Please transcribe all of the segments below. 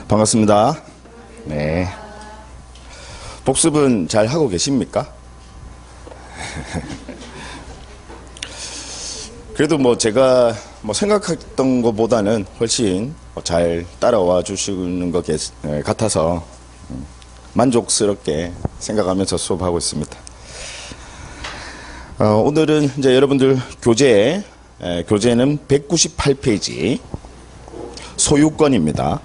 반갑습니다. 네. 복습은 잘 하고 계십니까? 그래도 뭐 제가 생각했던 것보다는 훨씬 잘 따라와 주시는 것 같아서 만족스럽게 생각하면서 수업하고 있습니다. 오늘은 이제 여러분들 교재는 198페이지 소유권입니다.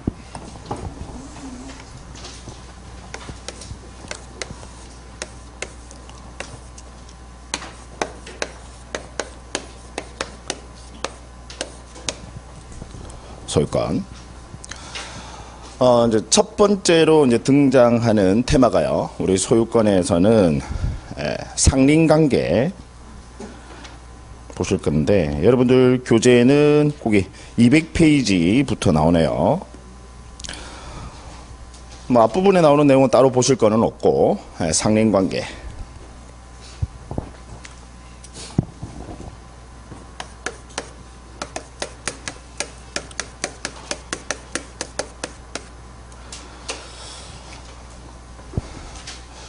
소유권. 이제 첫 번째로 이제 등장하는 테마가요. 우리 소유권에서는 상린관계 보실 건데, 여러분들 교재에는 거기 200페이지부터 나오네요. 뭐 앞부분에 나오는 내용은 따로 보실 거는 없고, 상린관계.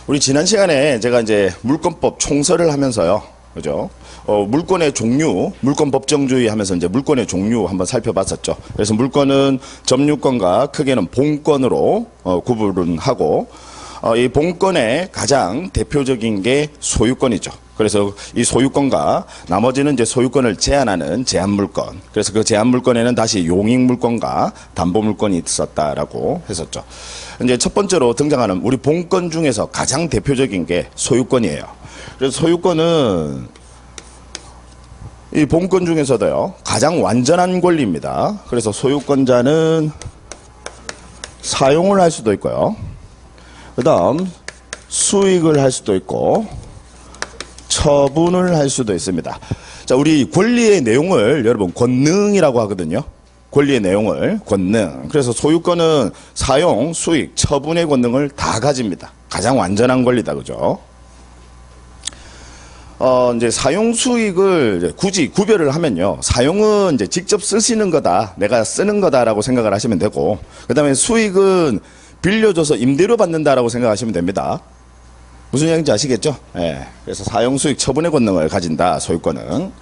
우리 지난 시간에 제가 이제 물권법 총설을 하면서요, 그죠? 물권의 종류, 물권 법정주의 하면서 이제 물권의 종류 한번 살펴봤었죠. 그래서 물권은 점유권과 크게는 본권으로 구분하고, 이 본권의 가장 대표적인 게 소유권이죠. 그래서 이 소유권과 나머지는 이제 소유권을 제한하는 제한물권. 그래서 그 제한물권에는 다시 용익물권과 담보물권이 있었다라고 했었죠. 이제 첫 번째로 등장하는 우리 본권 중에서 가장 대표적인 게 소유권이에요. 그래서 소유권은 이 본권 중에서도요, 가장 완전한 권리입니다. 그래서 소유권자는 사용을 할 수도 있고요. 그 다음 수익을 할 수도 있고 처분을 할 수도 있습니다. 자, 우리 권리의 내용을 여러분 권능이라고 하거든요. 권리의 내용을 권능. 그래서 소유권은 사용, 수익, 처분의 권능을 다 가집니다. 가장 완전한 권리다, 그죠? 이제 사용 수익을 이제 굳이 구별을 하면요. 사용은 이제 직접 쓰시는 거다, 내가 쓰는 거다라고 생각을 하시면 되고, 그 다음에 수익은 빌려줘서 임대료 받는다라고 생각하시면 됩니다. 무슨 얘기인지 아시겠죠? 예. 그래서 사용 수익 처분의 권능을 가진다, 소유권은.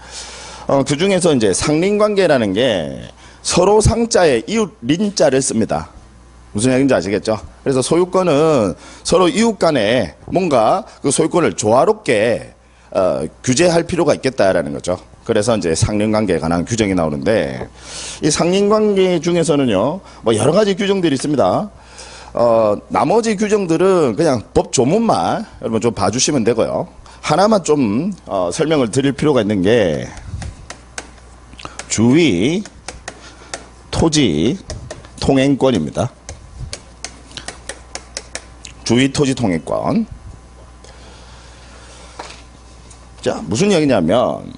그 중에서 이제 상린관계라는 게 서로 상자에 이웃 린자를 씁니다. 무슨 얘기인지 아시겠죠? 그래서 소유권은 서로 이웃 간에 뭔가 그 소유권을 조화롭게 규제할 필요가 있겠다라는 거죠. 그래서 이제 상린관계에 관한 규정이 나오는데, 이 상린관계 중에서는요, 뭐 여러 가지 규정들이 있습니다. 나머지 규정들은 그냥 법 조문만 여러분 좀 봐주시면 되고요. 하나만 좀 설명을 드릴 필요가 있는 게 주위 토지 통행권입니다. 주위 토지 통행권. 자, 무슨 얘기냐면,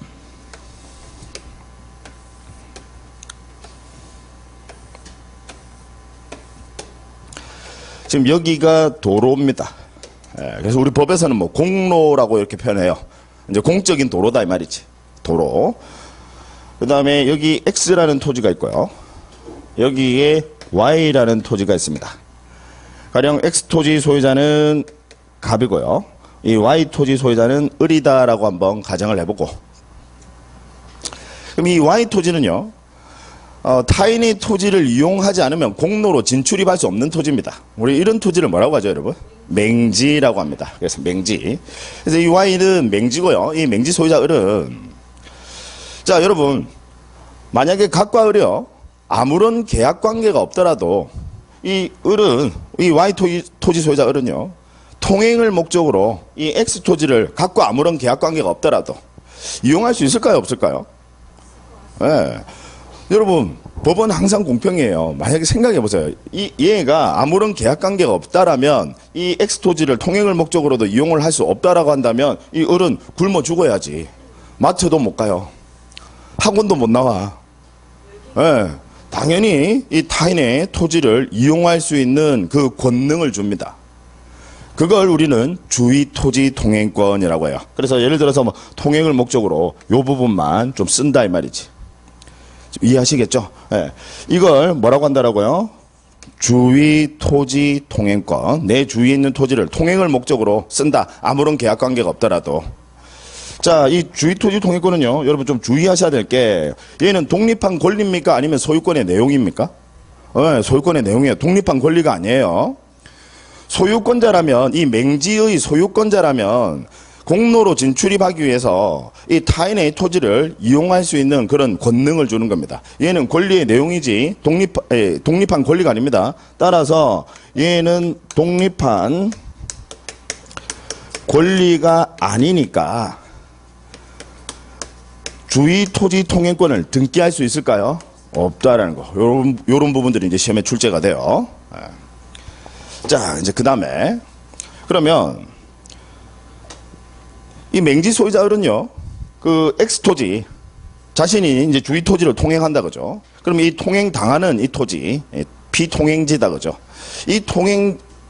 지금 여기가 도로입니다. 그래서 우리 법에서는 뭐 공로라고 이렇게 표현해요. 이제 공적인 도로다 이 말이지. 도로. 그 다음에 여기 X라는 토지가 있고요. 여기에 Y라는 토지가 있습니다. 가령 X 토지 소유자는 갑이고요. 이 Y 토지 소유자는 을이다라고 한번 가정을 해보고, 그럼 이 Y 토지는요, 타인의 토지를 이용하지 않으면 공로로 진출입할 수 없는 토지입니다. 우리 이런 토지를 뭐라고 하죠, 여러분? 맹지라고 합니다. 그래서 맹지. 그래서 이 Y는 맹지고요. 이 맹지 소유자 을은, 자, 여러분, 만약에 갑과 을이요, 아무런 계약 관계가 없더라도 이 을은, 이 Y 토지 소유자 을은요, 통행을 목적으로 이 X 토지를 갑과 아무런 계약 관계가 없더라도 이용할 수 있을까요, 없을까요? 예. 여러분, 법은 항상 공평해요. 만약에 생각해 보세요. 얘가 아무런 계약 관계가 없다라면 이 X 토지를 통행을 목적으로도 이용을 할 수 없다라고 한다면 이 을은 굶어 죽어야지. 마트도 못 가요. 학원도 못 나와. 예. 당연히 이 타인의 토지를 이용할 수 있는 그 권능을 줍니다. 그걸 우리는 주위 토지 통행권이라고 해요. 그래서 예를 들어서 뭐 통행을 목적으로 요 부분만 좀 쓴다 이 말이지. 이해하시겠죠? 예. 이걸 뭐라고 한다라고요? 주위 토지 통행권. 내 주위에 있는 토지를 통행을 목적으로 쓴다. 아무런 계약 관계가 없더라도. 자, 이 주위 토지 통행권은요, 여러분 좀 주의하셔야 될 게, 얘는 독립한 권리입니까? 아니면 소유권의 내용입니까? 소유권의 내용이에요. 독립한 권리가 아니에요. 소유권자라면, 이 맹지의 소유권자라면, 공로로 진출입하기 위해서 이 타인의 토지를 이용할 수 있는 그런 권능을 주는 겁니다. 얘는 권리의 내용이지 독립한 권리가 아닙니다. 따라서 얘는 독립한 권리가 아니니까 주위 토지 통행권을 등기할 수 있을까요? 없다라는 거. 요런 부분들이 이제 시험에 출제가 돼요. 자, 이제 그 다음에 그러면 이 맹지 소유자들은요, 그 X토지, 자신이 이제 주위 토지를 통행한다, 그죠? 그럼 이 통행당하는 이 토지, 비통행지다, 그죠? 이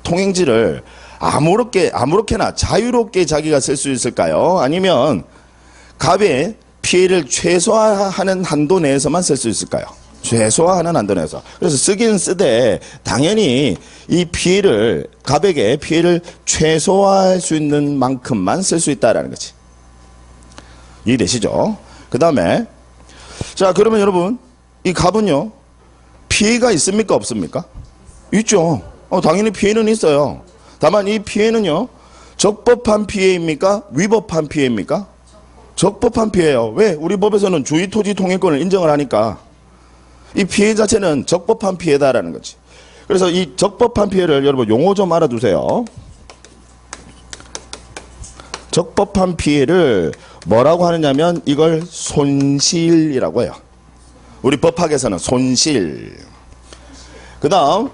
통행지를 아무렇게나 자유롭게 자기가 쓸 수 있을까요? 아니면 갑의 피해를 최소화하는 한도 내에서만 쓸 수 있을까요? 최소화하는 한도 내에서. 그래서 쓰긴 쓰되 당연히 이 피해를 갑에게 피해를 최소화할 수 있는 만큼만 쓸 수 있다라는 거지. 이해되시죠? 그 다음에 자, 그러면 여러분 이 갑은요 피해가 있습니까 없습니까? 있죠. 당연히 피해는 있어요. 다만 이 피해는요 적법한 피해입니까? 위법한 피해입니까? 적법한 피해예요. 왜? 우리 법에서는 주위 토지 통행권을 인정을 하니까 이 피해 자체는 적법한 피해다라는 거지. 그래서 이 적법한 피해를 여러분 용어 좀 알아두세요. 적법한 피해를 뭐라고 하느냐면 이걸 손실이라고 해요. 우리 법학에서는 손실. 그 다음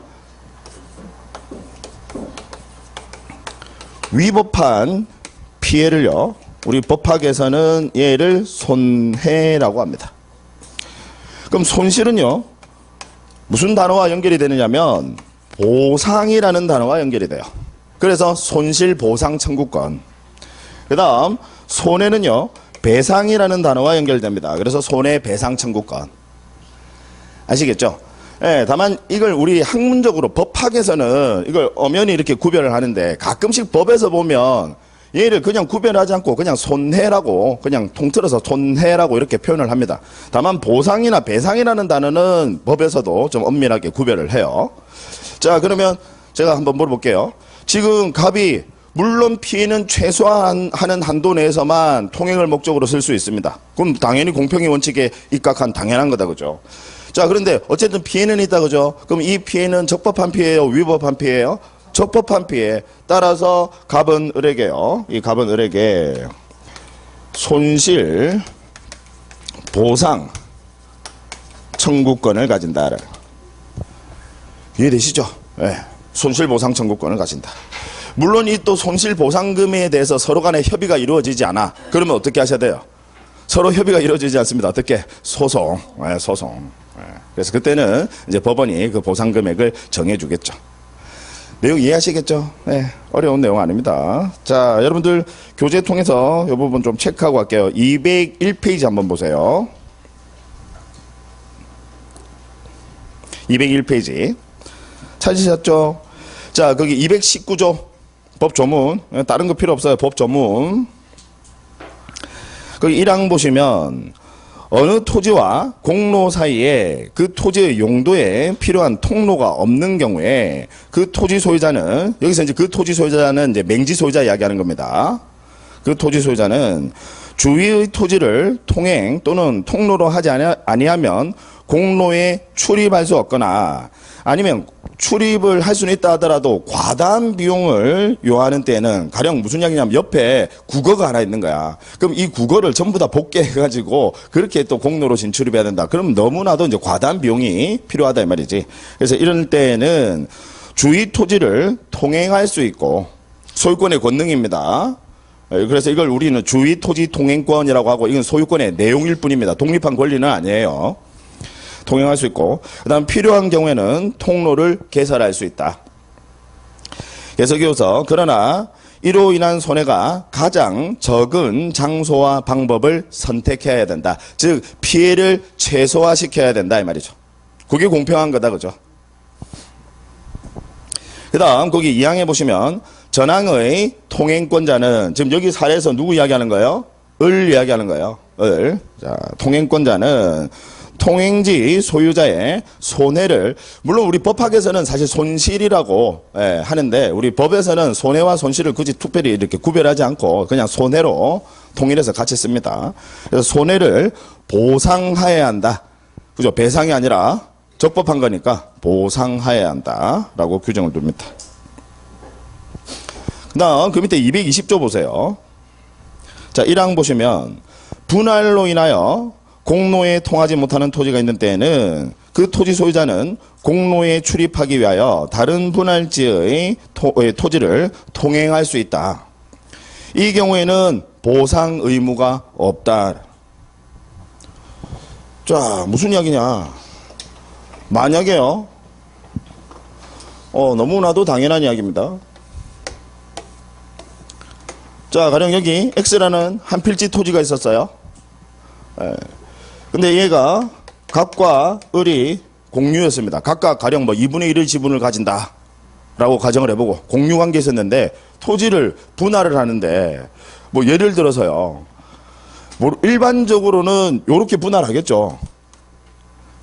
위법한 피해를요 우리 법학에서는 얘를 손해라고 합니다. 그럼 손실은요 무슨 단어와 연결이 되느냐면 보상이라는 단어와 연결이 돼요. 그래서 손실보상 청구권. 그 다음 손해는요 배상이라는 단어와 연결됩니다. 그래서 손해배상 청구권. 아시겠죠? 예, 다만 이걸 우리 학문적으로 법학에서는 이걸 엄연히 이렇게 구별을 하는데 가끔씩 법에서 보면 얘를 그냥 구별하지 않고 그냥 손해라고 그냥 통틀어서 손해라고 이렇게 표현을 합니다. 다만 보상이나 배상이라는 단어는 법에서도 좀 엄밀하게 구별을 해요. 자, 그러면 제가 한번 물어볼게요. 지금 갑이 물론 피해는 최소화하는 한도 내에서만 통행을 목적으로 쓸 수 있습니다. 그럼 당연히 공평의 원칙에 입각한 당연한 거다, 그죠? 자, 그런데 어쨌든 피해는 있다, 그죠? 그럼 이 피해는 적법한 피해예요, 위법한 피해예요? 적법한 피해. 따라서 갑은 을에게요. 이 갑은 을에게 손실 보상 청구권을 가진다. 이해되시죠? 네. 손실 보상 청구권을 가진다. 물론 이 또 손실 보상금에 대해서 서로 간에 협의가 이루어지지 않아. 그러면 어떻게 하셔야 돼요? 서로 협의가 이루어지지 않습니다. 어떻게? 소송. 네, 소송. 네. 그래서 그때는 이제 법원이 그 보상 금액을 정해주겠죠. 내용 이해하시겠죠? 네, 어려운 내용 아닙니다. 자, 여러분들 교재 통해서 이 부분 좀 체크하고 갈게요. 201페이지 한번 보세요. 201페이지. 찾으셨죠? 자, 거기 219조 법조문. 다른 거 필요 없어요. 법조문. 거기 1항 보시면 어느 토지와 공로 사이에 그 토지의 용도에 필요한 통로가 없는 경우에 그 토지 소유자는, 여기서 이제 그 토지 소유자는 이제 맹지 소유자 이야기하는 겁니다. 그 토지 소유자는 주위의 토지를 통행 또는 통로로 하지 아니하면 공로에 출입할 수 없거나 아니면 출입을 할 수는 있다 하더라도 과다한 비용을 요하는 때에는 가령 무슨 이야기냐면 옆에 국어가 하나 있는 거야. 그럼 이 국어를 전부 다 복귀해가지고 그렇게 또 공로로 진출입해야 된다. 그럼 너무나도 이제 과다한 비용이 필요하다 이 말이지. 그래서 이런 때에는 주위 토지를 통행할 수 있고 소유권의 권능입니다. 그래서 이걸 우리는 주위 토지 통행권이라고 하고 이건 소유권의 내용일 뿐입니다. 독립한 권리는 아니에요. 통행할 수 있고 그 다음 필요한 경우에는 통로를 개설할 수 있다. 계속이어서 그러나 이로 인한 손해가 가장 적은 장소와 방법을 선택해야 된다. 즉 피해를 최소화시켜야 된다 이 말이죠. 그게 공평한 거다, 그죠? 다음 거기 2항에 보시면 전항의 통행권자는 지금 여기 사례에서 누구 이야기하는 거예요? 을 이야기하는 거예요. 을. 자, 통행권자는 통행지 소유자의 손해를, 물론 우리 법학에서는 사실 손실이라고 하는데 우리 법에서는 손해와 손실을 굳이 특별히 이렇게 구별하지 않고 그냥 손해로 통일해서 같이 씁니다. 그래서 손해를 보상하여야 한다. 그죠? 배상이 아니라 적법한 거니까 보상하여야 한다라고 규정을 둡니다. 그다음 그 밑에 220조 보세요. 자, 1항 보시면 분할로 인하여 공로에 통하지 못하는 토지가 있는 때에는 그 토지 소유자는 공로에 출입하기 위하여 다른 분할지의 토지를 통행할 수 있다. 이 경우에는 보상 의무가 없다. 자, 무슨 이야기냐? 만약에요. 너무나도 당연한 이야기입니다. 자, 가령 여기 X라는 한 필지 토지가 있었어요. 근데 얘가 갑과 을이 공유였습니다. 각각 가령 뭐 2분의 1의 지분을 가진다 라고 가정을 해보고 공유 관계에 있었는데 토지를 분할을 하는데 뭐 예를 들어서요. 뭐 일반적으로는 요렇게 분할하겠죠.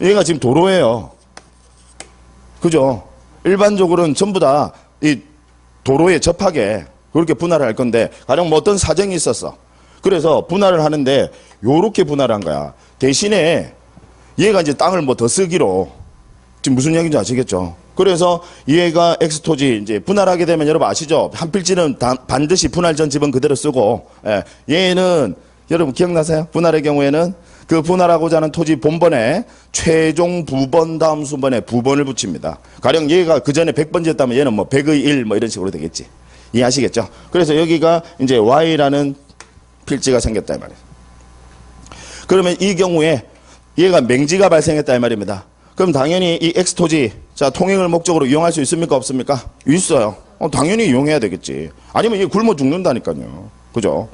얘가 지금 도로예요. 그죠? 일반적으로는 전부 다 이 도로에 접하게 그렇게 분할을 할 건데 가령 뭐 어떤 사정이 있었어. 그래서 분할을 하는데 요렇게 분할을 한 거야. 대신에 얘가 이제 땅을 뭐 더 쓰기로, 지금 무슨 얘기인지 아시겠죠? 그래서 얘가 X토지 이제 분할하게 되면 여러분 아시죠? 한 필지는 반드시 분할 전 지분 그대로 쓰고, 얘는 여러분 기억나세요? 분할의 경우에는 그 분할하고자 하는 토지 본번에 최종 부번 다음 순번에 부번을 붙입니다. 가령 얘가 그 전에 100번지였다면 얘는 뭐 100의 1 뭐 이런 식으로 되겠지. 이해하시겠죠? 그래서 여기가 이제 Y라는 필지가 생겼다 이 말이에요. 그러면 이 경우에 얘가 맹지가 발생했다 이 말입니다. 그럼 당연히 이 X토지, 자, 통행을 목적으로 이용할 수 있습니까? 없습니까? 있어요. 당연히 이용해야 되겠지. 아니면 얘 굶어 죽는다니까요. 그죠?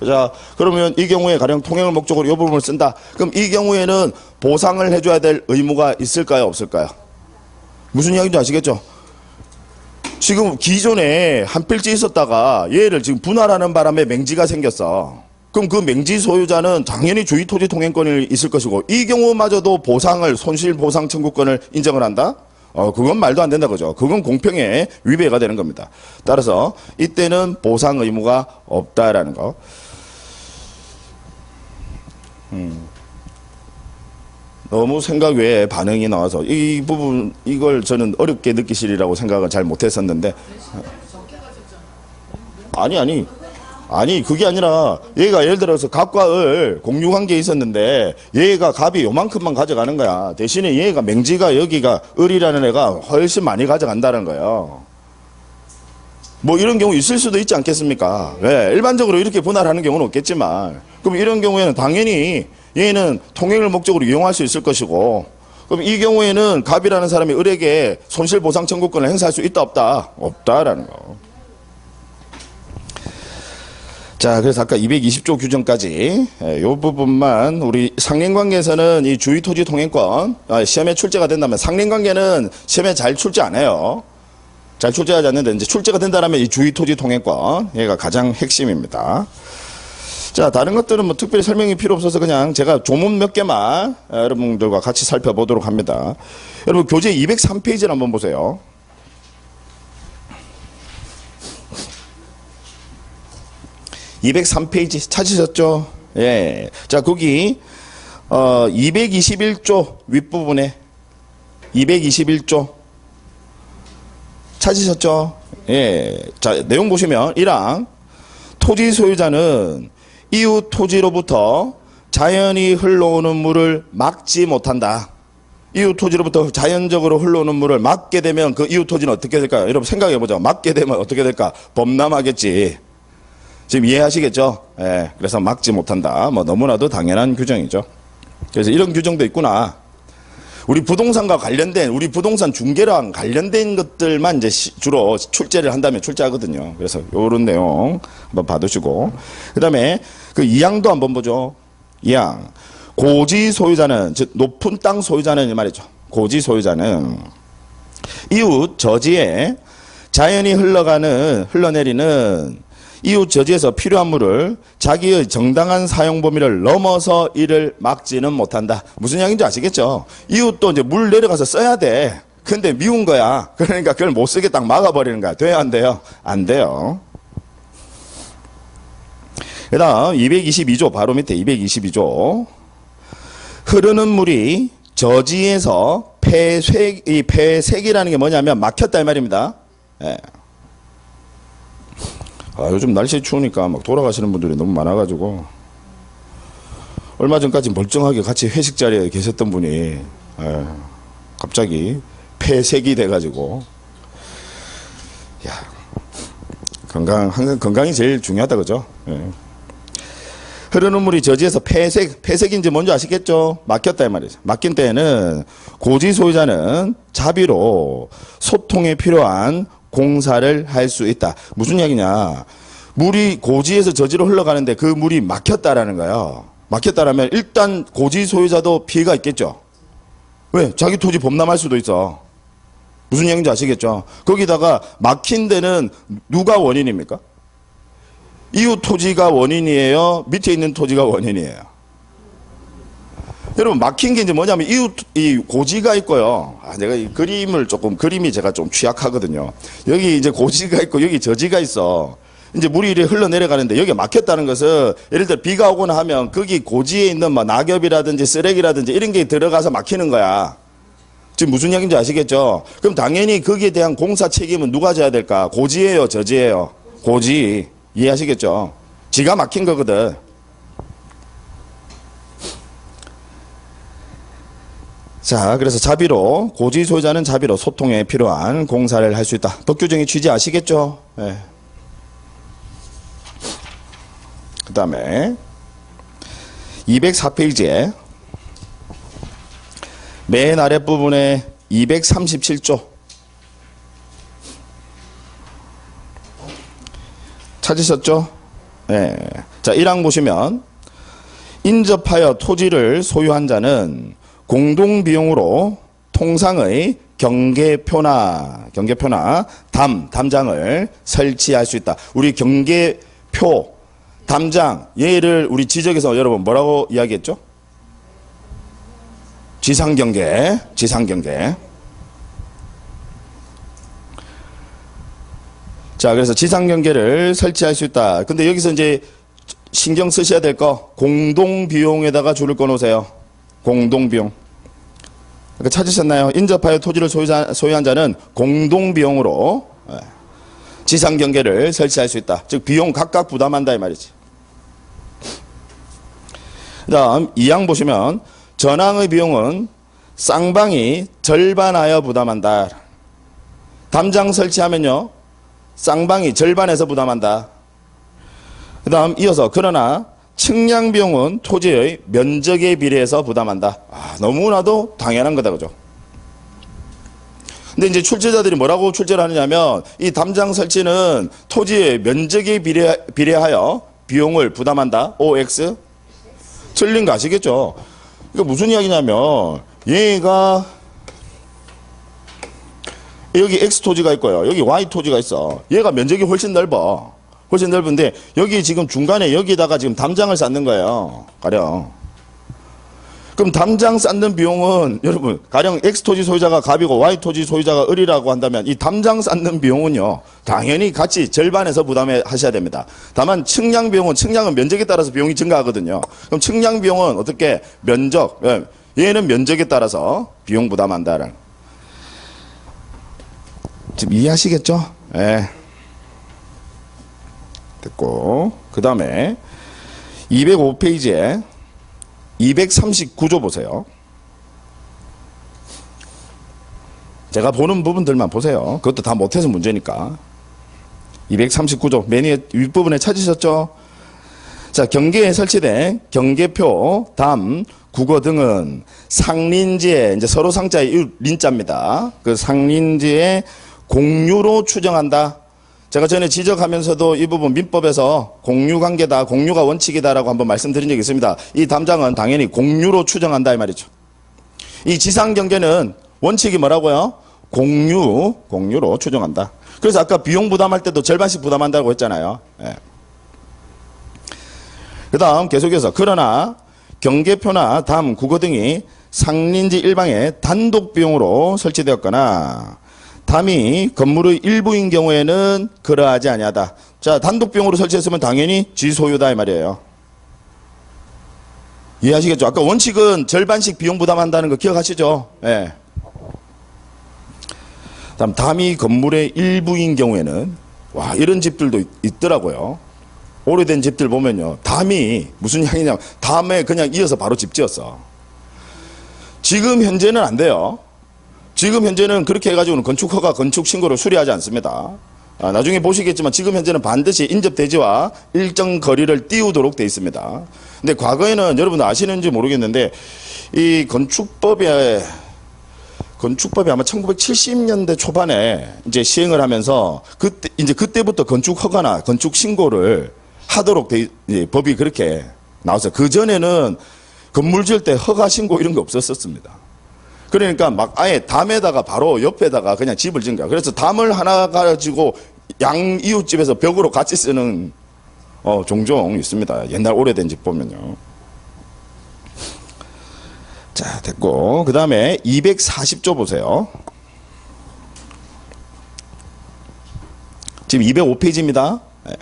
자, 그러면 이 경우에 가령 통행을 목적으로 이 부분을 쓴다. 그럼 이 경우에는 보상을 해줘야 될 의무가 있을까요? 없을까요? 무슨 이야기인지 아시겠죠? 지금 기존에 한 필지 있었다가 얘를 지금 분할하는 바람에 맹지가 생겼어. 그럼 그 맹지 소유자는 당연히 주의토지 통행권이 있을 것이고 이 경우마저도 보상을, 손실보상 청구권을 인정을 한다? 그건 말도 안 된다 그죠? 그건 공평에 위배가 되는 겁니다. 따라서 이때는 보상 의무가 없다라는 거. 너무 생각 외에 반응이 나와서 이 부분, 이걸 저는 어렵게 느끼시리라고 생각을 잘 못했었는데, 아니 그게 아니라 얘가 예를 들어서 갑과 을 공유관계에 있었는데 얘가 갑이 요만큼만 가져가는 거야. 대신에 얘가 맹지가 여기가 을이라는 애가 훨씬 많이 가져간다는 거예요. 뭐 이런 경우 있을 수도 있지 않겠습니까? 왜? 일반적으로 이렇게 분할하는 경우는 없겠지만, 그럼 이런 경우에는 당연히 얘는 통행을 목적으로 이용할 수 있을 것이고, 그럼 이 경우에는 갑이라는 사람이 을에게 손실보상 청구권을 행사할 수 있다 없다? 없다라는 거. 자, 그래서 아까 220조 규정까지 이 부분만, 우리 상린관계에서는 이 주의토지 통행권 시험에 출제가 된다면, 상린관계는 시험에 잘 출제 안 해요. 잘 출제하지 않는데 이제 출제가 된다면 이 주의토지 통행권, 얘가 가장 핵심입니다. 자, 다른 것들은 뭐 특별히 설명이 필요 없어서 그냥 제가 조문 몇 개만 여러분들과 같이 살펴보도록 합니다. 여러분 교재 203페이지를 한번 보세요. 203페이지 찾으셨죠? 예. 자, 거기 221조 윗부분에 221조 찾으셨죠? 예. 자, 내용 보시면 1항 토지 소유자는 이웃 토지로부터 자연히 흘러오는 물을 막지 못한다. 이웃 토지로부터 자연적으로 흘러오는 물을 막게 되면 그 이웃 토지는 어떻게 될까요? 여러분 생각해보자. 막게 되면 어떻게 될까? 범람하겠지. 지금 이해하시겠죠? 예, 그래서 막지 못한다. 뭐 너무나도 당연한 규정이죠. 그래서 이런 규정도 있구나. 우리 부동산과 관련된, 우리 부동산 중개랑 관련된 것들만 이제 주로 출제를 한다면 출제하거든요. 그래서 요런 내용 한번 봐두시고. 그 다음에 그 2항도 한번 보죠. 2항. 고지 소유자는, 즉, 높은 땅 소유자는 이 말이죠. 고지 소유자는 이웃 저지에 자연히 흘러내리는 이웃 저지에서 필요한 물을 자기의 정당한 사용 범위를 넘어서 이를 막지는 못한다. 무슨 이야기인지 아시겠죠? 이웃도 이제 물 내려가서 써야 돼. 근데 미운 거야. 그러니까 그걸 못 쓰게 딱 막아버리는 거야. 돼요, 안 돼요? 안 돼요. 그 다음 222조 바로 밑에 222조. 흐르는 물이 저지에서 이 폐색이라는 게 뭐냐면 막혔다 이 말입니다. 예. 요즘 날씨 추우니까 막 돌아가시는 분들이 너무 많아가지고 얼마 전까지 멀쩡하게 같이 회식 자리에 계셨던 분이 갑자기 폐색이 돼가지고 항상 건강이 제일 중요하다 그죠? 예. 흐르는 물이 저지에서 폐색인지 뭔지 아시겠죠? 막혔다 이 말이죠. 막힌 때에는 고지 소유자는 자비로 소통에 필요한 공사를 할 수 있다. 무슨 이야기냐? 물이 고지에서 저지로 흘러가는데 그 물이 막혔다라는 거예요. 막혔다라면 일단 고지 소유자도 피해가 있겠죠. 왜? 자기 토지 범람할 수도 있어. 무슨 이야기인지 아시겠죠? 거기다가 막힌 데는 누가 원인입니까? 이웃 토지가 원인이에요? 밑에 있는 토지가 원인이에요? 여러분 막힌 게 이제 뭐냐면 이 고지가 있고요. 내가 이 그림이 제가 좀 취약하거든요. 여기 이제 고지가 있고 여기 저지가 있어. 이제 물이 이렇게 흘러내려가는데 여기 막혔다는 것은 예를 들어 비가 오거나 하면 거기 고지에 있는 뭐 낙엽이라든지 쓰레기라든지 이런 게 들어가서 막히는 거야. 지금 무슨 이야기인지 아시겠죠? 그럼 당연히 거기에 대한 공사 책임은 누가 져야 될까? 고지예요, 저지예요? 고지. 이해하시겠죠? 지가 막힌 거거든. 자, 그래서 자비로, 고지 소유자는 자비로 소통에 필요한 공사를 할 수 있다. 법규정의 취지 아시겠죠? 네. 그 다음에 204페이지에 맨 아랫부분에 237조 찾으셨죠? 네. 자, 1항 보시면 인접하여 토지를 소유한 자는 공동비용으로 통상의 경계표나 담장을 설치할 수 있다. 우리 경계표, 담장, 얘를 우리 지적에서 여러분 뭐라고 이야기했죠? 지상경계. 자, 그래서 지상경계를 설치할 수 있다. 근데 여기서 이제 신경 쓰셔야 될 거, 공동비용에다가 줄을 꺼놓으세요. 공동비용. 그러니까 찾으셨나요? 인접하여 토지를 소유한 자는 공동비용으로 지상경계를 설치할 수 있다. 즉, 비용 각각 부담한다, 이 말이지. 그 다음, 2항 보시면, 전항의 비용은 쌍방이 절반하여 부담한다. 담장 설치하면요, 쌍방이 절반에서 부담한다. 그 다음 이어서 그러나 측량 비용은 토지의 면적에 비례해서 부담한다. 너무나도 당연한 거다 그죠? 근데 이제 출제자들이 뭐라고 출제를 하느냐면 이 담장 설치는 토지의 면적에 비례하여 비용을 부담한다. OX 틀린 거 아시겠죠? 이거 무슨 이야기냐면 얘가 여기 X 토지가 있고요. 여기 Y 토지가 있어. 얘가 면적이 훨씬 넓어. 훨씬 넓은데 여기 지금 중간에 여기다가 지금 담장을 쌓는 거예요. 가령. 그럼 담장 쌓는 비용은 여러분 가령 X 토지 소유자가 갑이고 Y 토지 소유자가 을이라고 한다면 이 담장 쌓는 비용은요. 당연히 같이 절반에서 부담해 하셔야 됩니다. 다만 측량 비용은 측량은 면적에 따라서 비용이 증가하거든요. 그럼 측량 비용은 어떻게 면적 얘는 면적에 따라서 비용 부담한다라는. 지금 이해하시겠죠? 예. 됐고. 그 다음에 205페이지에 239조 보세요. 제가 보는 부분들만 보세요. 그것도 다 못해서 문제니까. 239조 맨 위에 윗부분에 찾으셨죠? 자, 경계에 설치된 경계표, 담, 국어 등은 상린지에 이제 서로 상자의 린자입니다. 그 상린지에 공유로 추정한다. 제가 전에 지적하면서도 이 부분 민법에서 공유관계다, 공유가 원칙이다라고 한번 말씀드린 적이 있습니다. 이 담장은 당연히 공유로 추정한다 이 말이죠. 이 지상경계는 원칙이 뭐라고요? 공유로 추정한다. 그래서 아까 비용 부담할 때도 절반씩 부담한다고 했잖아요. 예. 그 다음 계속해서 그러나 경계표나 담, 국어 등이 상린지 일방에 단독 비용으로 설치되었거나 담이 건물의 일부인 경우에는 그러하지 아니하다. 자, 단독 비용으로 설치했으면 당연히 지소유다 이 말이에요. 이해하시겠죠? 아까 원칙은 절반씩 비용 부담한다는 거 기억하시죠? 예. 다음 담이 건물의 일부인 경우에는 와 이런 집들도 있더라고요. 오래된 집들 보면요. 담이 무슨 향이냐. 담에 그냥 이어서 바로 집 지었어. 지금 현재는 안 돼요. 지금 현재는 그렇게 해가지고는 건축허가 건축 신고를 수리하지 않습니다. 나중에 보시겠지만 지금 현재는 반드시 인접 대지와 일정 거리를 띄우도록 되어 있습니다. 근데 과거에는 여러분 아시는지 모르겠는데 이 건축법이 아마 1970년대 초반에 이제 시행을 하면서 그때부터 건축 허가나 건축 신고를 하도록 법이 그렇게 나왔어요. 그 전에는 건물 지을 때 허가 신고 이런 거 없었습니다. 그러니까 막 아예 담에다가 바로 옆에다가 그냥 집을 지은 거야. 그래서 담을 하나 가지고 양 이웃집에서 벽으로 같이 쓰는 종종 있습니다. 옛날 오래된 집 보면요. 자, 됐고. 그 다음에 240조 보세요. 지금 205페이지입니다. 네.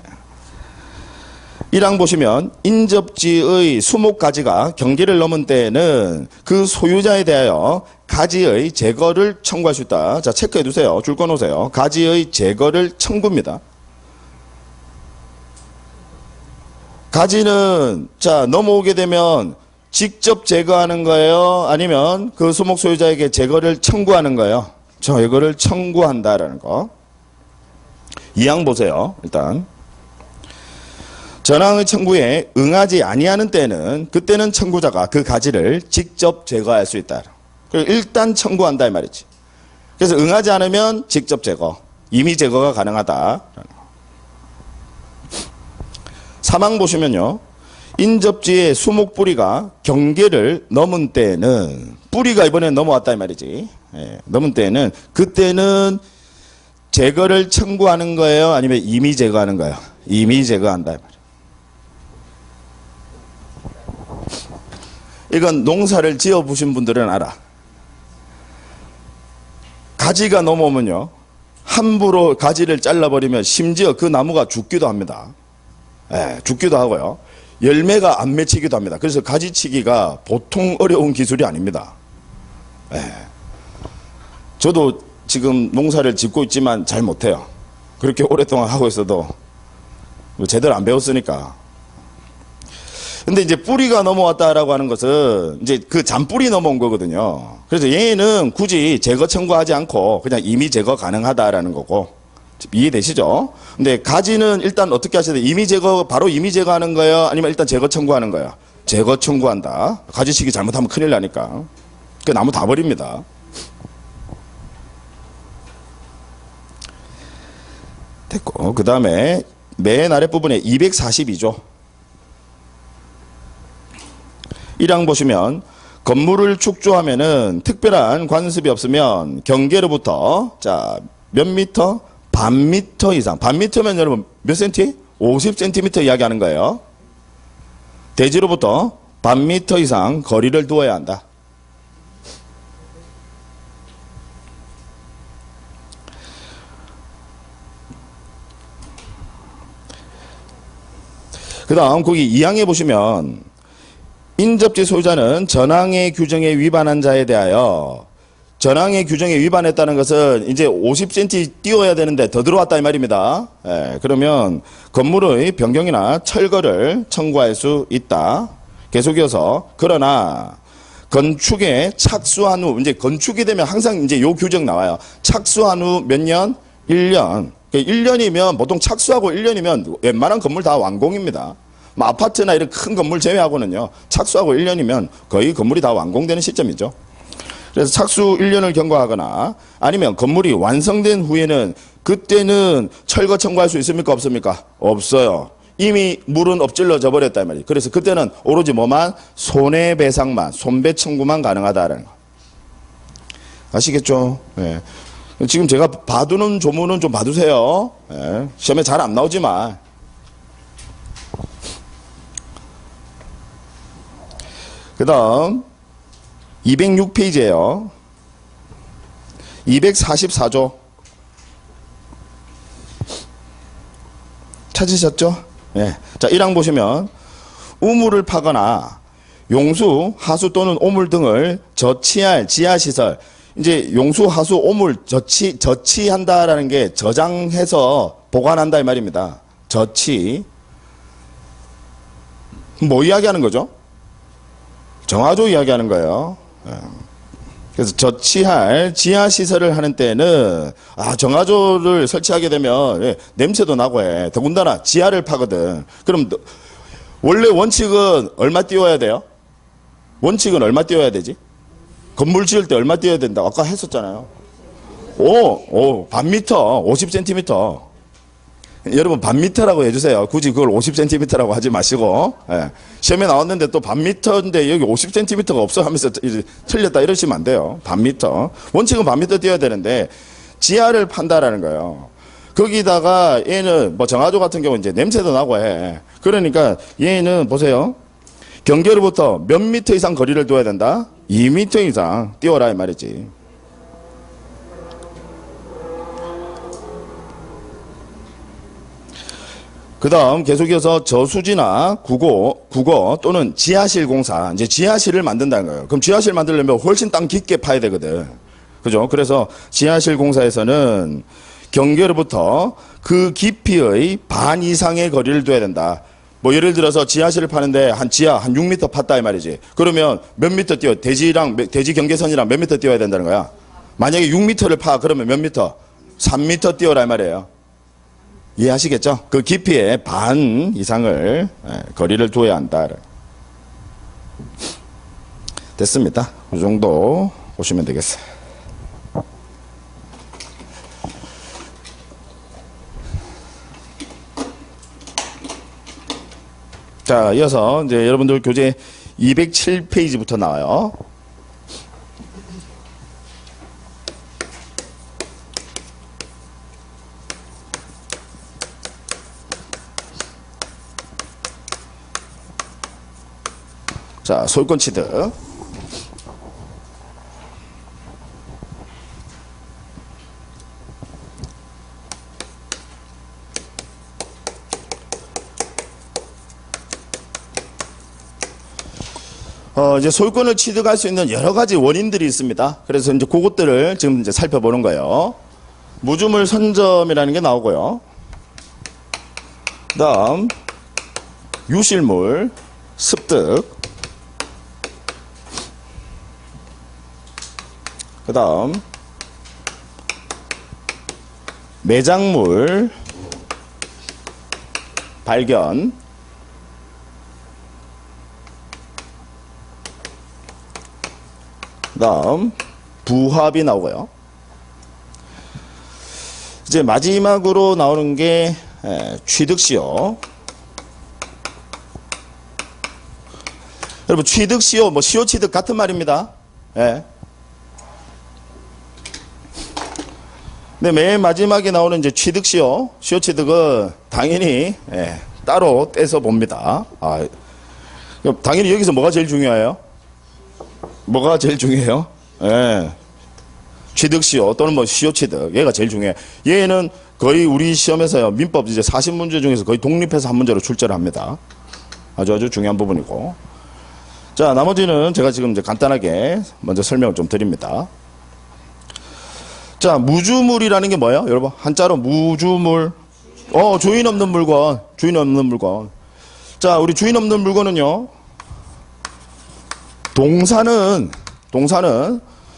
1항 보시면 인접지의 수목가지가 경계를 넘은 때에는 그 소유자에 대하여 가지의 제거를 청구할 수 있다. 자, 체크해 두세요. 줄 꺼놓으세요. 가지의 제거를 청구입니다. 가지는 자 넘어오게 되면 직접 제거하는 거예요? 아니면 그 수목 소유자에게 제거를 청구하는 거예요? 제거를 청구한다라는 거. 2항 보세요. 일단 전항의 청구에 응하지 아니하는 때는 그때는 청구자가 그 가지를 직접 제거할 수 있다. 일단 청구한다 이 말이지. 그래서 응하지 않으면 직접 제거, 임의 제거가 가능하다. 3항 보시면요. 인접지의 수목 뿌리가 경계를 넘은 때는 뿌리가 이번에 넘어왔다 이 말이지. 예, 넘은 때는 그때는 제거를 청구하는 거예요? 아니면 임의 제거하는 거예요? 임의 제거한다 이 말이에요. 이건 농사를 지어 보신 분들은 알아. 가지가 넘어오면요. 함부로 가지를 잘라버리면 심지어 그 나무가 죽기도 합니다. 예, 죽기도 하고요. 열매가 안 맺히기도 합니다. 그래서 가지치기가 보통 어려운 기술이 아닙니다. 예. 저도 지금 농사를 짓고 있지만 잘 못해요. 그렇게 오랫동안 하고 있어도 제대로 안 배웠으니까. 근데 이제 뿌리가 넘어왔다라고 하는 것은 이제 그 잔뿌리 넘어온 거거든요. 그래서 얘는 굳이 제거 청구하지 않고 그냥 이미 제거 가능하다라는 거고. 이해되시죠? 근데 가지는 일단 어떻게 하셔야 돼요? 이미 제거, 바로 이미 제거하는 거예요? 아니면 일단 제거 청구하는 거예요? 제거 청구한다. 가지치기 잘못하면 큰일 나니까. 그 나무 다 버립니다. 됐고. 그 다음에 맨 아랫부분에 242조. 1항 보시면 건물을 축조하면은 특별한 관습이 없으면 경계로부터 자, 몇 미터? 반 미터 이상. 반 미터면 여러분 몇 센티? 50cm 이야기하는 거예요. 대지로부터 반 미터 이상 거리를 두어야 한다. 그 다음 거기 2항에 보시면 인접지 소유자는 전항의 규정에 위반한 자에 대하여 전항의 규정에 위반했다는 것은 이제 50cm 띄워야 되는데 더 들어왔다 이 말입니다. 예, 그러면 건물의 변경이나 철거를 청구할 수 있다. 계속이어서 그러나 건축에 착수한 후 이제 건축이 되면 항상 이제 요 규정 나와요. 착수한 후 몇 년? 1년. 1년이면 보통 착수하고 1년이면 웬만한 건물 다 완공입니다. 뭐 아파트나 이런 큰 건물 제외하고는요. 착수하고 1년이면 거의 건물이 다 완공되는 시점이죠. 그래서 착수 1년을 경과하거나 아니면 건물이 완성된 후에는 그때는 철거 청구할 수 있습니까? 없습니까? 없어요. 이미 물은 엎질러져 버렸다 이 말이에요. 그래서 그때는 오로지 뭐만? 손해배상만, 손배 청구만 가능하다라는 거. 아시겠죠? 네. 지금 제가 봐두는 조문은 좀 봐두세요. 예, 시험에 잘 안 나오지만. 그 다음 206페이지에요. 244조 찾으셨죠? 예. 자, 1항 보시면 우물을 파거나 용수, 하수 또는 오물 등을 저치할 지하시설. 이제 용수, 하수, 오물 저치한다라는 게 저장해서 보관한다 이 말입니다. 저치. 뭐 이야기하는 거죠? 정화조 이야기하는 거예요. 그래서 저치할 지하시설을 하는 때는 정화조를 설치하게 되면 냄새도 나고 해. 더군다나 지하를 파거든. 그럼 원래 원칙은 얼마 띄워야 돼요? 원칙은 얼마 띄워야 되지? 건물 지을 때 얼마 띄워야 된다? 아까 했었잖아요. 반 미터, 50cm. 여러분 반 미터라고 해주세요. 굳이 그걸 50cm라고 하지 마시고. 예. 시험에 나왔는데 또 반 미터인데 여기 50cm가 없어 하면서 틀렸다 이러시면 안 돼요. 반 미터. 원칙은 반 미터 띄워야 되는데 지하를 판다라는 거예요. 거기다가 얘는 뭐 정화조 같은 경우 이제 냄새도 나고 해. 그러니까 얘는 보세요. 경계로부터 몇 미터 이상 거리를 둬야 된다? 2미터 이상 띄워라 이 말이지. 그 다음 계속해서 저수지나 국어 또는 지하실 공사, 이제 지하실을 만든다는 거예요. 그럼 지하실 만들려면 훨씬 땅 깊게 파야 되거든. 그죠? 그래서 지하실 공사에서는 경계로부터 그 깊이의 반 이상의 거리를 둬야 된다. 뭐 예를 들어서 지하실을 파는데 지하 한 6m 팠다 이 말이지. 그러면 몇 미터 띄워? 대지 경계선이랑 몇 미터 띄워야 된다는 거야? 만약에 6m를 파 그러면 몇 미터? 3m 띄워라 이 말이에요. 이해하시겠죠? 그 깊이의 반 이상을 거리를 둬야 한다. 됐습니다. 이 정도 보시면 되겠어요. 자, 이어서 이제 여러분들 교재 207페이지부터 나와요. 자, 소유권 취득. 이제 소유권을 취득할 수 있는 여러 가지 원인들이 있습니다. 그래서 이제 그것들을 지금 이제 살펴보는 거예요. 무주물 선점이라는 게 나오고요. 그 다음, 유실물, 습득. 그 다음, 매장물, 발견. 그 다음 부합이 나오고요. 이제 마지막으로 나오는 게 취득시효. 여러분 취득시효 뭐 시효 취득 같은 말입니다. 예. 근데 맨 마지막에 나오는 이제 취득시효, 시효 취득은 당연히 따로 떼서 봅니다. 당연히 여기서 뭐가 제일 중요해요? 뭐가 제일 중요해요? 예. 취득시효 또는 뭐 시효취득. 얘가 제일 중요해. 얘는 거의 우리 시험에서요. 민법 이제 40문제 중에서 거의 독립해서 한 문제로 출제를 합니다. 아주 중요한 부분이고. 자, 나머지는 제가 지금 이제 간단하게 먼저 설명을 좀 드립니다. 자, 무주물이라는 게 뭐예요? 여러분, 한자로 무주물. 주인 없는 물건. 주인 없는 물건. 자, 우리 주인 없는 물건은요. 동사는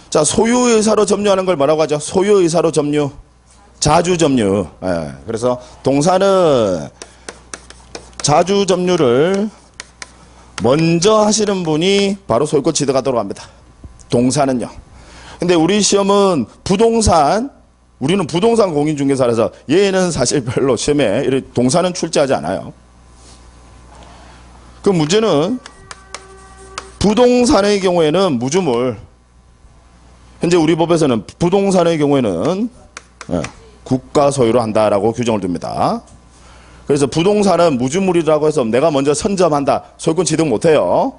자, 소유의사로 점유하는 걸 뭐라고 하죠? 소유의사로 점유, 자주점유. 예, 그래서 동사는 자주점유를 먼저 하시는 분이 바로 소유권 취득하도록 합니다. 동사는요. 근데 우리 시험은 우리는 부동산 공인중개사라서 얘는 사실 별로 시험에 동사는 출제하지 않아요. 그 문제는 부동산의 경우에는 무주물, 현재 우리 법에서는 부동산의 경우에는 국가 소유로 한다라고 규정을 둡니다. 그래서 부동산은 무주물이라고 해서 내가 먼저 선점한다. 소유권 취득 못해요.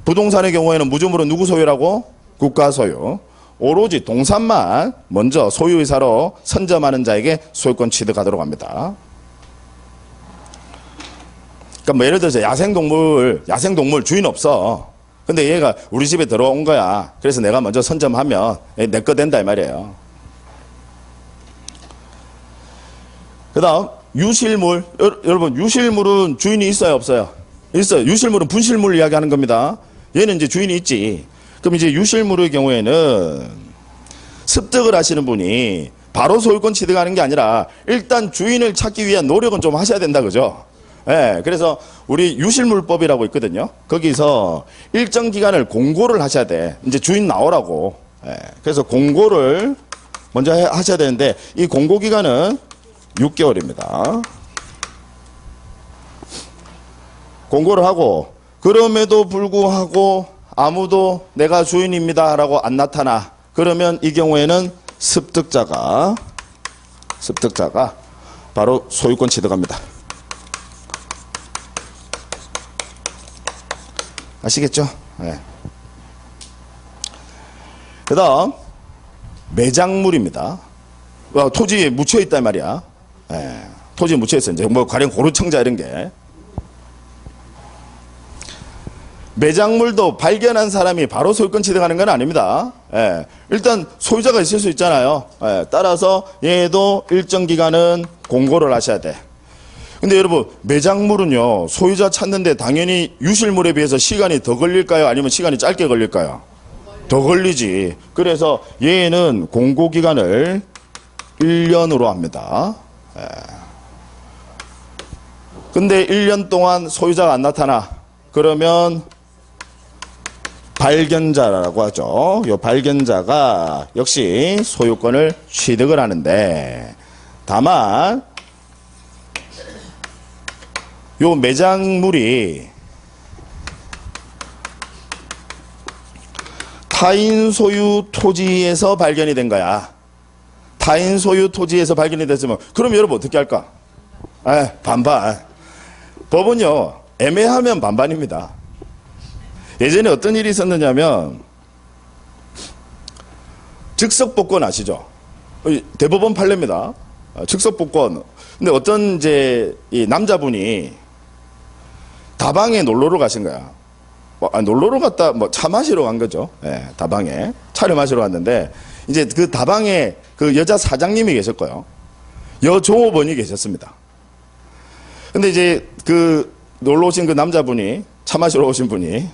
부동산의 경우에는 무주물은 누구 소유라고? 국가 소유. 오로지 동산만 먼저 소유의사로 선점하는 자에게 소유권 취득하도록 합니다. 그러니까 뭐 예를 들어서 야생동물 주인 없어. 근데 얘가 우리 집에 들어온 거야. 그래서 내가 먼저 선점하면 내 거 된다 이 말이에요. 그 다음 유실물. 여러분 유실물은 주인이 있어요 없어요? 있어요. 유실물은 분실물 이야기하는 겁니다. 얘는 이제 주인이 있지. 그럼 이제 유실물의 경우에는 습득을 하시는 분이 바로 소유권 취득하는 게 아니라 일단 주인을 찾기 위한 노력은 좀 하셔야 된다 그죠? 예, 그래서 우리 유실물법이라고 있거든요. 거기서 일정 기간을 공고를 하셔야 돼. 이제 주인 나오라고. 예, 그래서 공고를 먼저 하셔야 되는데 이 공고 기간은 6개월입니다. 공고를 하고 그럼에도 불구하고 아무도 내가 주인입니다 라고 안 나타나. 그러면 이 경우에는 습득자가 바로 소유권 취득합니다. 아시겠죠? 네. 그 다음 매장물입니다. 토지에 묻혀있단 말이야. 네. 토지에 묻혀있어. 이제 뭐 가령 고루청자 이런 게. 매장물도 발견한 사람이 바로 소유권 취득하는 건 아닙니다. 예. 일단 소유자가 있을 수 있잖아요. 예. 따라서 얘도 일정 기간은 공고를 하셔야 돼. 근데 여러분 매장물은요 소유자 찾는데 당연히 유실물에 비해서 시간이 더 걸릴까요? 아니면 시간이 짧게 걸릴까요? 더 걸리지. 그래서 얘는 공고 기간을 1년으로 합니다. 예. 근데 1년 동안 소유자가 안 나타나. 그러면 발견자라고 하죠. 이 발견자가 역시 소유권을 취득을 하는데 다만 요 매장물이 타인 소유 토지에서 발견이 된 거야. 타인 소유 토지에서 발견이 됐으면 그럼 여러분 어떻게 할까? 반반. 법은요 애매하면 반반입니다. 예전에 어떤 일이 있었느냐면 즉석복권 아시죠? 대법원 판례입니다. 즉석복권. 근데 어떤 이제 이 남자분이 다방에 놀러를 가신 거야. 놀러를 갔다 뭐 차 마시러 간 거죠. 예, 다방에 차를 마시러 갔는데 이제 그 다방에 그 여자 사장님이 계셨고요. 여종업원이 계셨습니다. 근데 이제 그 놀러 오신 그 남자분이 차 마시러 오신 분이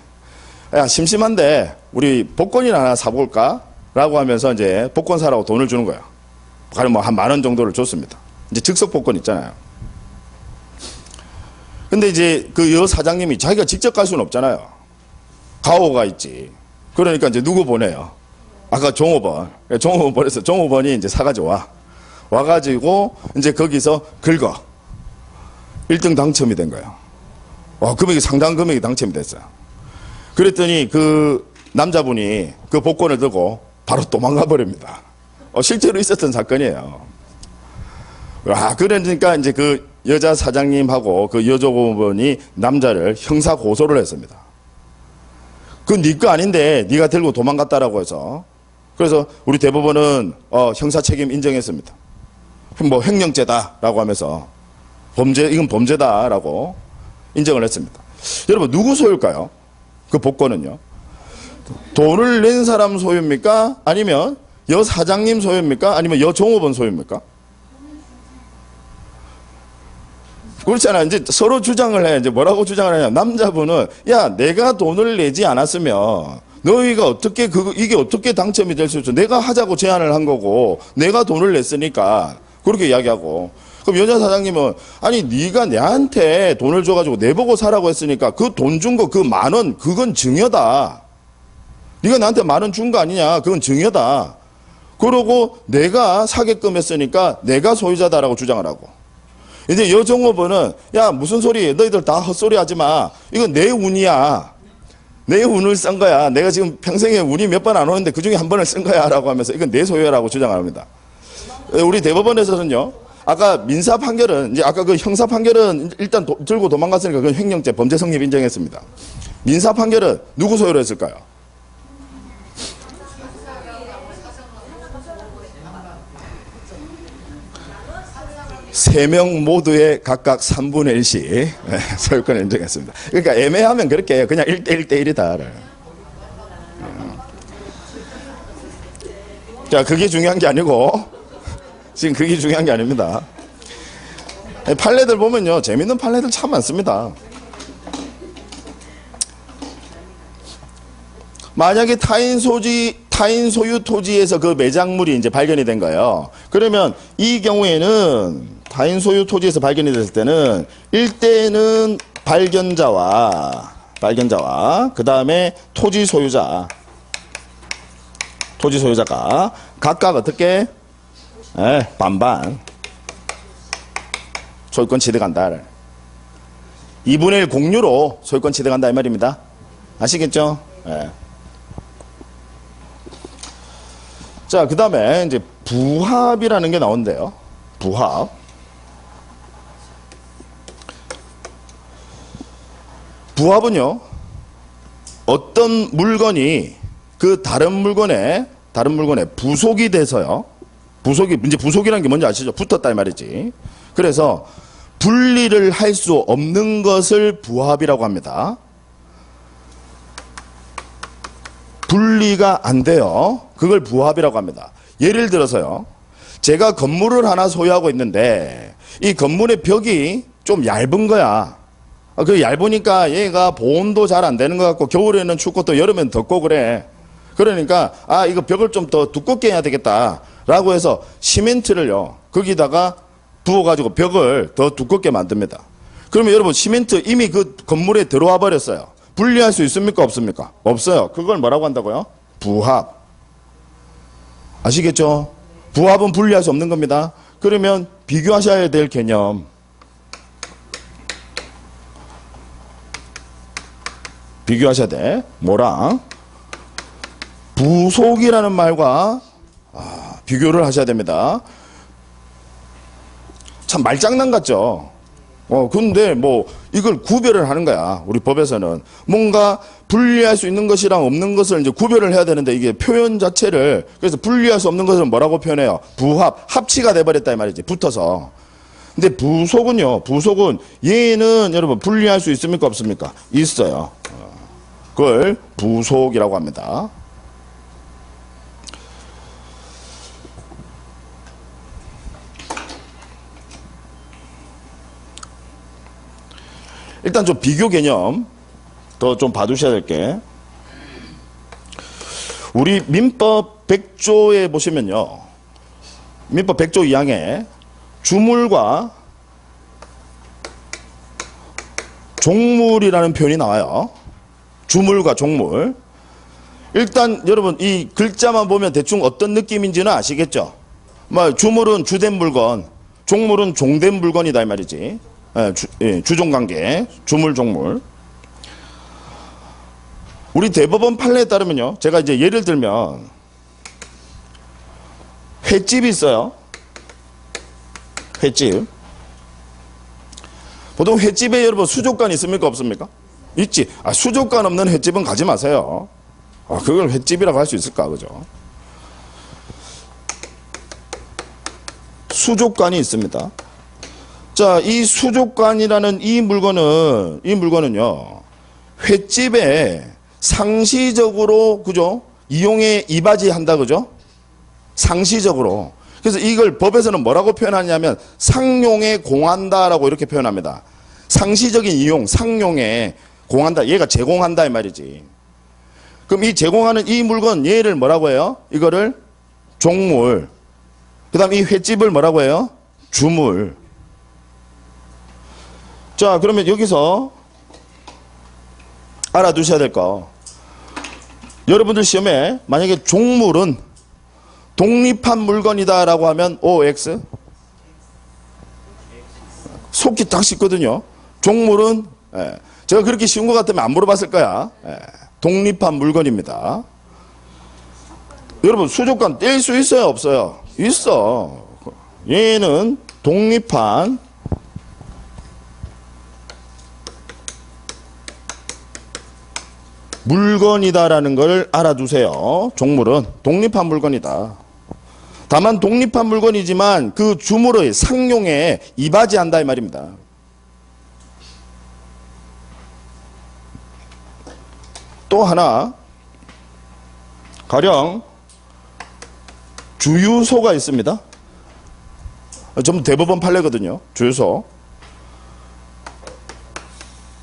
야 심심한데 우리 복권이나 하나 사볼까? 라고 하면서 이제 복권 사라고 돈을 주는 거야. 가령 뭐 한 10,000원 정도를 줬습니다. 이제 즉석 복권 있잖아요. 근데 이제 그 여 사장님이 자기가 직접 갈 수는 없잖아요. 가오가 있지. 그러니까 이제 누구 보내요? 아까 종업원. 종업원 보내서 종업원이 이제 사가지고 와. 와가지고 이제 거기서 긁어. 1등 당첨이 된 거예요. 와, 금액이 상당한 금액이 당첨이 됐어요. 그랬더니 그 남자분이 그 복권을 들고 바로 도망가 버립니다. 실제로 있었던 사건이에요. 그러니까 이제 그 여자 사장님하고 그 여종업원이 남자를 형사 고소를 했습니다. 그건 네 거 아닌데 네가 들고 도망갔다라고 해서. 그래서 우리 대법원은 형사 책임 인정했습니다. 뭐 횡령죄다라고 하면서 이건 범죄다라고 인정을 했습니다. 여러분 누구 소유일까요? 그 복권은요. 돈을 낸 사람 소유입니까? 아니면 여 사장님 소유입니까? 아니면 여 종업원 소유입니까? 그렇잖아. 이제 서로 주장을 해. 이제 뭐라고 주장을 하냐. 남자분은 야 내가 돈을 내지 않았으면 너희가 어떻게 이게 어떻게 당첨이 될 수 있어? 내가 하자고 제안을 한 거고 내가 돈을 냈으니까 그렇게 이야기하고. 그럼 여자 사장님은 아니 네가 내한테 돈을 줘가지고 내보고 사라고 했으니까 그 돈 준 거 그 10,000원 그건 증여다. 네가 나한테 10,000원 준 거 아니냐. 그건 증여다. 그러고 내가 사게끔 했으니까 내가 소유자다라고 주장을 하고. 이제 여종업원은 야 무슨 소리 너희들 다 헛소리 하지 마. 이건 내 운이야. 내 운을 쓴 거야. 내가 지금 평생에 운이 몇 번 안 오는데 그중에 한 번을 쓴 거야 라고 하면서 이건 내 소유라고 주장합니다. 우리 대법원에서는요, 아까 민사 판결은, 이제 아까 그 형사 판결은 일단 들고 도망갔으니까 그건 횡령죄 범죄 성립 인정했습니다. 민사 판결은 누구 소유로 했을까요? 세 명 모두의 각각 3분의 1씩 소유권을 인정했습니다. 그러니까 애매하면 그렇게 해요. 그냥 1대1 대 1이다. 자, 그게 중요한 게 아니고, 지금 그게 중요한 게 아닙니다. 판례들 보면요, 재밌는 판례들 참 많습니다. 만약에 타인 소유 토지에서 그 매장물이 이제 발견이 된 거예요. 그러면 이 경우에는 타인 소유 토지에서 발견이 됐을 때는 일대는 발견자와 그 다음에 토지 소유자가 각각 어떻게 반반 소유권 취득한다. 2분의 1 공유로 소유권 취득한다 이 말입니다. 아시겠죠? 예. 자, 그 다음에 이제 부합이라는 게 나온대요. 부합. 부합은요, 어떤 물건이 그 다른 물건에 부속이 돼서요. 이제 부속이라는 게 뭔지 아시죠? 붙었다 이 말이지. 그래서 분리를 할 수 없는 것을 부합이라고 합니다. 분리가 안 돼요. 그걸 부합이라고 합니다. 예를 들어서요, 제가 건물을 하나 소유하고 있는데 이 건물의 벽이 좀 얇은 거야. 그 얇으니까 얘가 보온도 잘 안 되는 것 같고 겨울에는 춥고 또 여름엔 덥고 그래. 그러니까 이거 벽을 좀 더 두껍게 해야 되겠다 라고 해서 시멘트를요 거기다가 부어가지고 벽을 더 두껍게 만듭니다. 그러면 여러분, 시멘트 이미 그 건물에 들어와 버렸어요. 분리할 수 있습니까 없습니까? 없어요. 그걸 뭐라고 한다고요? 부합. 아시겠죠? 부합은 분리할 수 없는 겁니다. 그러면 비교하셔야 될 개념, 비교하셔야 돼. 뭐랑? 부속이라는 말과 비교를 하셔야 됩니다. 참 말장난 같죠? 근데 뭐 이걸 구별을 하는 거야. 우리 법에서는 뭔가 분리할 수 있는 것이랑 없는 것을 이제 구별을 해야 되는데 이게 표현 자체를, 그래서 분리할 수 없는 것을 뭐라고 표현해요? 부합, 합치가 돼버렸다 이 말이지. 붙어서. 근데 부속은요, 부속은 얘는 여러분 분리할 수 있습니까 없습니까? 있어요. 그걸 부속이라고 합니다. 일단 좀 비교 개념 더 좀 봐두셔야 될 게, 우리 민법 100조에 보시면요, 민법 100조 2항에 주물과 종물이라는 표현이 나와요. 주물과 종물. 일단 여러분 이 글자만 보면 대충 어떤 느낌인지는 아시겠죠? 주물은 주된 물건, 종물은 종된 물건이다 이 말이지. 주종관계, 주물, 종물. 우리 대법원 판례에 따르면요, 제가 이제 예를 들면 횟집이 있어요. 횟집. 보통 횟집에 여러분 수족관 있습니까 없습니까? 있지. 수족관 없는 횟집은 가지 마세요. 그걸 횟집이라고 할 수 있을까, 그죠? 수족관이 있습니다. 자, 이 수족관이라는 이 물건은요, 횟집에 상시적으로, 그죠? 이용에 이바지한다, 그죠? 상시적으로. 그래서 이걸 법에서는 뭐라고 표현하냐면 상용에 공한다라고 이렇게 표현합니다. 상시적인 이용, 상용에 공한다. 얘가 제공한다 이 말이지. 그럼 이 제공하는 이 물건, 얘를 뭐라고 해요? 이거를 종물. 그 다음 이 횟집을 뭐라고 해요? 주물. 자, 그러면 여기서 알아두셔야 될 거, 여러분들 시험에 만약에 종물은 독립한 물건이다라고 하면 OX 속기 딱 쉽거든요. 종물은 제가 그렇게 쉬운 것 같으면 안 물어봤을 거야. 독립한 물건입니다. 여러분 수족관 뗄 수 있어요 없어요? 있어. 얘는 독립한 물건이다라는 걸 알아두세요. 종물은 독립한 물건이다. 다만 독립한 물건이지만 그 주물의 상용에 이바지한다 이 말입니다. 또 하나 가령 주유소가 있습니다. 전부 대법원 판례거든요. 주유소.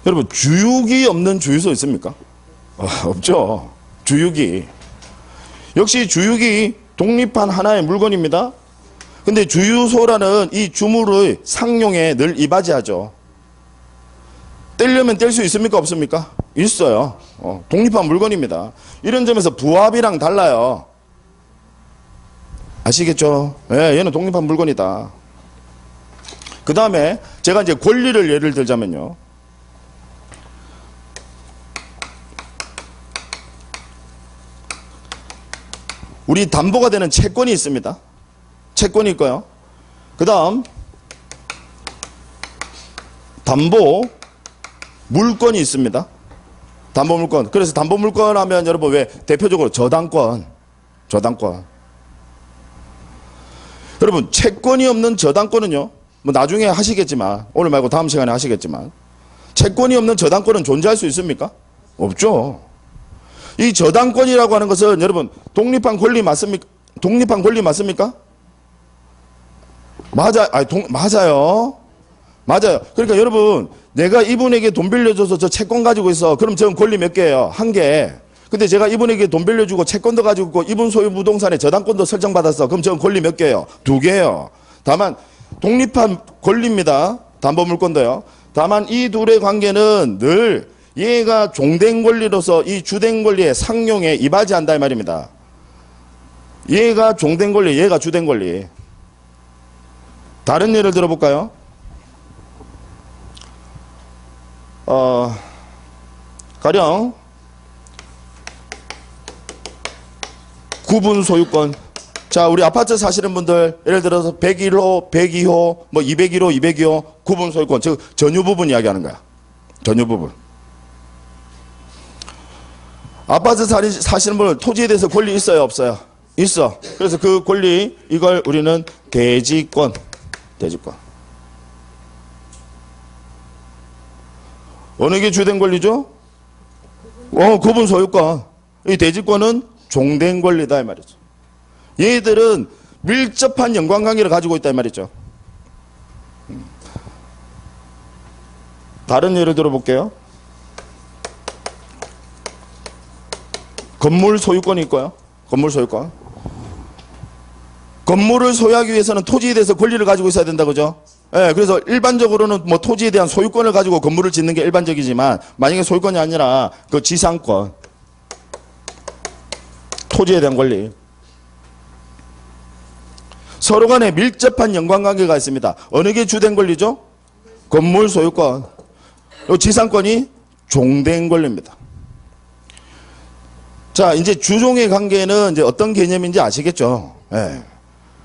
여러분 주유기 없는 주유소 있습니까? 없죠. 주유기. 역시 주유기 독립한 하나의 물건입니다. 근데 주유소라는 이 주물의 상용에 늘 이바지하죠. 떼려면 뗄 수 있습니까? 없습니까? 있어요. 독립한 물건입니다. 이런 점에서 부합이랑 달라요. 아시겠죠? 예, 얘는 독립한 물건이다. 그 다음에 제가 이제 권리를 예를 들자면요. 우리 담보가 되는 채권이 있습니다. 채권이 있고요. 그 다음 담보 물건이 있습니다. 담보 물건. 그래서 담보 물건 하면 여러분 왜 대표적으로 저당권. 여러분 채권이 없는 저당권은요. 뭐 나중에 하시겠지만 오늘 말고 다음 시간에 하시겠지만 채권이 없는 저당권은 존재할 수 있습니까? 없죠. 이 저당권이라고 하는 것은 여러분 독립한 권리 맞습니까? 독립한 권리 맞습니까? 맞아요. 그러니까 여러분 내가 이분에게 돈 빌려줘서 저 채권 가지고 있어. 그럼 저는 권리 몇 개예요? 한 개. 근데 제가 이분에게 돈 빌려주고 채권도 가지고 있고 이분 소유 부동산에 저당권도 설정받았어. 그럼 저는 권리 몇 개예요? 두 개예요. 다만 독립한 권리입니다. 담보물건도요. 다만 이 둘의 관계는 늘 얘가 종된 권리로서 이 주된 권리의 상용에 이바지한다 이 말입니다. 얘가 종된 권리, 얘가 주된 권리. 다른 예를 들어볼까요? 가령 구분 소유권. 자, 우리 아파트 사시는 분들 예를 들어서 101호, 102호, 뭐 201호, 202호 구분 소유권. 즉 전유 부분 이야기하는 거야. 전유 부분. 아파트 사시는 분은 토지에 대해서 권리 있어요, 없어요? 있어. 그래서 그 권리 이걸 우리는 대지권. 어느 게 주된 권리죠? 구분 소유권. 이 대지권은 종된 권리다 이 말이죠. 얘들은 밀접한 연관관계를 가지고 있다 이 말이죠. 다른 예를 들어볼게요. 건물 소유권이 있고요. 건물 소유권. 건물을 소유하기 위해서는 토지에 대해서 권리를 가지고 있어야 된다 그죠? 예, 그래서 일반적으로는 뭐 토지에 대한 소유권을 가지고 건물을 짓는 게 일반적이지만 만약에 소유권이 아니라 그 지상권, 토지에 대한 권리. 서로 간에 밀접한 연관관계가 있습니다. 어느 게 주된 권리죠? 건물 소유권. 지상권이 종된 권리입니다. 자, 이제 주종의 관계는 이제 어떤 개념인지 아시겠죠? 예.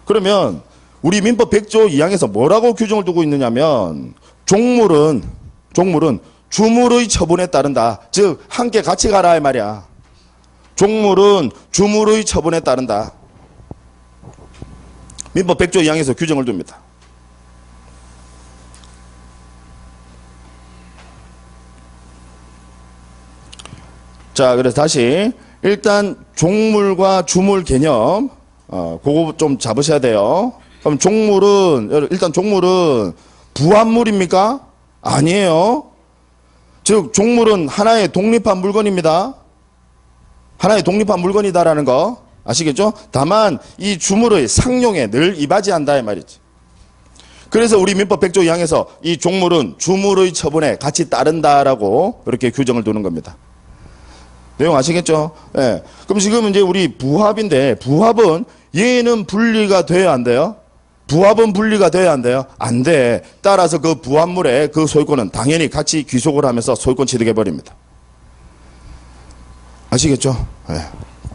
그러면 우리 민법 100조 2항에서 뭐라고 규정을 두고 있느냐면 종물은 주물의 처분에 따른다. 즉 함께 같이 가라 이 말이야. 종물은 주물의 처분에 따른다. 민법 100조 2항에서 규정을 둡니다. 자, 그래서 다시 일단 종물과 주물 개념 그거 좀 잡으셔야 돼요. 그럼 종물은 일단 종물은 부합물입니까? 아니에요. 즉 종물은 하나의 독립한 물건입니다. 하나의 독립한 물건이다라는 거 아시겠죠? 다만 이 주물의 상용에 늘 이바지한다 이 말이지. 그래서 우리 민법 100조 2항에서 이 종물은 주물의 처분에 같이 따른다라고 이렇게 규정을 두는 겁니다. 내용 아시겠죠? 예. 그럼 지금 이제 우리 부합인데 부합은 얘는 분리가 돼야 안 돼요? 부합은 분리가 돼야 안 돼요? 안 돼. 따라서 그 부합물의 그 소유권은 당연히 같이 귀속을 하면서 소유권 취득해 버립니다. 아시겠죠? 네.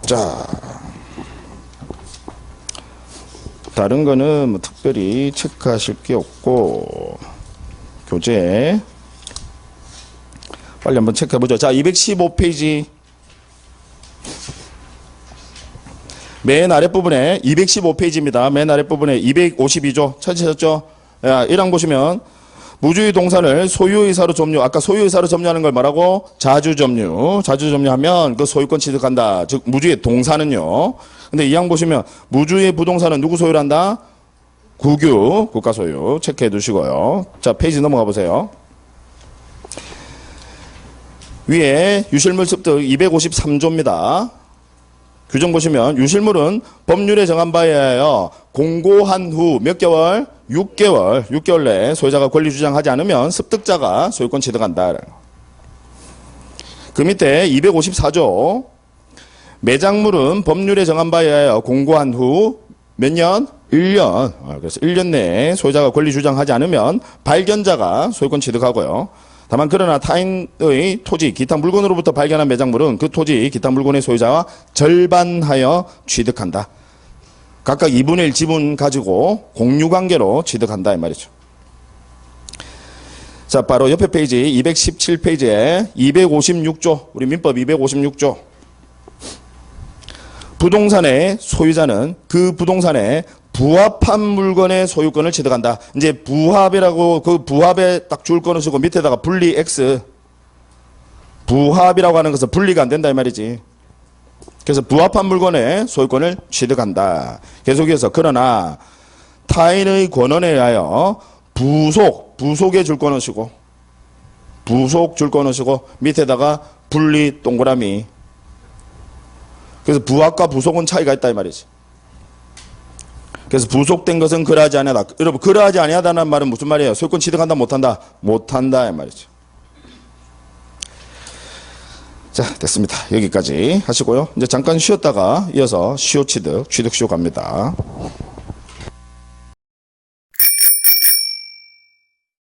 자, 다른 거는 뭐 특별히 체크하실 게 없고, 교재. 빨리 한번 체크해보죠. 자, 215페이지. 맨 아랫부분에 215페이지입니다. 맨 아랫부분에 252조. 찾으셨죠? 1항 보시면, 무주의 동산을 소유의사로 점유. 아까 소유의사로 점유하는 걸 말하고 자주 점유. 자주 점유하면 그 소유권 취득한다. 즉 무주의 동산은요. 근데 이 항 보시면 무주의 부동산은 누구 소유를 한다? 국유, 국가 소유. 체크해 두시고요. 자, 페이지 넘어가 보세요. 위에 유실물 습득 253조입니다. 규정 보시면 유실물은 법률에 정한 바에 의하여 공고한 후 몇 개월? 6개월 내에 소유자가 권리 주장하지 않으면 습득자가 소유권 취득한다. 그 밑에 254조 매장물은 법률에 정한 바에 의하여 공고한 후 몇 년? 1년. 그래서 1년 내에 소유자가 권리 주장하지 않으면 발견자가 소유권 취득하고요. 다만 그러나 타인의 토지, 기타 물건으로부터 발견한 매장물은 그 토지, 기타 물건의 소유자와 절반하여 취득한다. 각각 2분의 1 지분 가지고 공유관계로 취득한다 이 말이죠. 자, 바로 옆에 페이지 217페이지에 256조, 우리 민법 256조. 부동산의 소유자는 그 부동산에 부합한 물건의 소유권을 취득한다. 이제 부합이라고 그 부합에 딱 줄 거는 쓰고 밑에다가 분리 X. 부합이라고 하는 것은 분리가 안 된다 이 말이지. 그래서 부합한 물건의 소유권을 취득한다. 계속해서 그러나 타인의 권한에 의하여 부속에 줄 거는 쓰고 부속 줄 거는 쓰고 밑에다가 분리 동그라미. 그래서 부합과 부속은 차이가 있다 이 말이지. 그래서 부속된 것은 그러하지 아니하다. 여러분 그러하지 아니하다는 말은 무슨 말이에요? 소유권 취득한다 못한다? 못한다 이 말이죠. 자, 됐습니다. 여기까지 하시고요. 이제 잠깐 쉬었다가 이어서 시효 취득 갑니다.